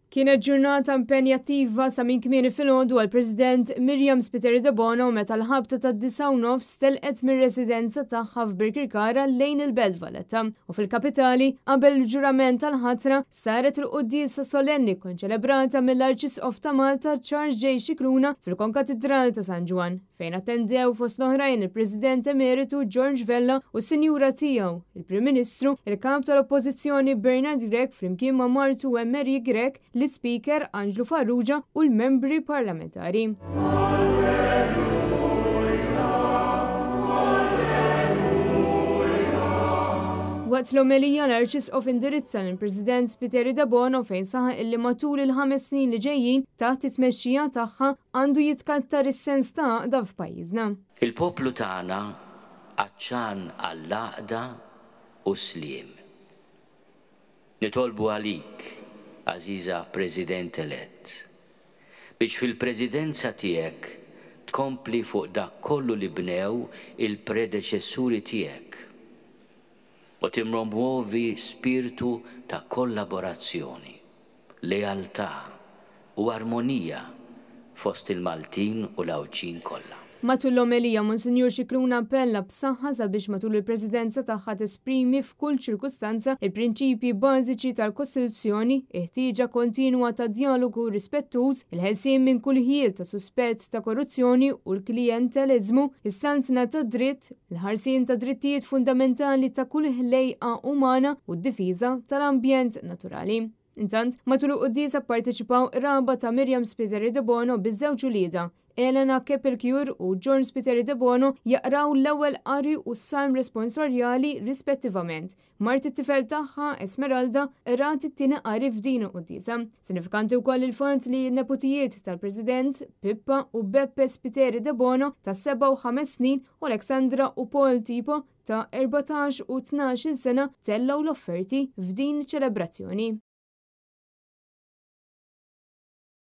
Kienet ġurnata impenjattiva sa minn kmieni filgħodu għall-President Miriam Spiteri de Bono meta l-ħabta tad-9 stelqet mir-residenza tagħha f'Birkirkara lejn il-Belt Valletta u fil-kapitali qabel il-ġurament tal-ħatra saret il-quddiesa solenni konċelebrata mill-Arċisqof ta' Malta Charles J. Scicluna fil-Konkatedral ta' San Ġwan fejn attendew fost l-oħrajn il-President Emeritu George Vella u s-Sinjura tiegħu, il-Prim Ministru, il-Kap tal-Oppożizzjoni Bernard Grek flimkien ma' Martu Emery Grek, l-Speaker Angelo Farrugia u l-membri parlamentari. Waqt l-omelija l-Arċisqof indirizza lill-President Spiteri de Bono fejn saħaq illi matul il-5 snin li ġejjin taħt it-tmexxija tagħha għandu jitkattar is-sens ta' għaqda f'pajjiżna. Il-poplu tagħna għaċċan għall-għaqda u sliem. Nitolbu għalik, Aziza President elett, biex fil-Presidenza tiegħek tkompli fuq dak kollu li bnew il-predeċessuri tiegħek u timpromuovi spiritu ta' kollaborazzjoni, lealtà u armonija fost il-Maltin u l-Awċin kollha. Matul l-omelija Monsinjur Scicluna appella b'saħħa sabiex matul il-Presidenza tagħha tesprimi f'kull ċirkustanza il-prinċipji bażiċi tal-Kostituzzjoni, ħtieġa kontinwa ta' dialogu rispettuż, il-ħelsien minn kull ħiel ta' suspett ta' korruzzjoni u l-klijenteliżmu, is-saltna ta' dritt, il-ħarsien ta' drittijiet fundamentali ta' kull ħlejqa umana u d-difiża tal-ambjent naturali. Intant, matul il-quddiesa pparteċipaw raba ta' Miriam Spiteri de Bono biż-żewġ ulieda, Elena Kepelkjur u John Spiteri de Bono jaqraw l-ewwel qari u s-salm responsorjali rispettivament. Mart it-tifel tagħha Esmeralda rat it-tieni qari f'din il-quddiesa. Sinifikanti wkoll il-font li n-neputijiet tal-President Pippa u Beppe Spiteri de Bono ta' 7 u 5 snin u Alexandra u Paul Tipo ta' 14 u 12 sena tellaw l-offerti f'din iċ-ċelebrazzjoni.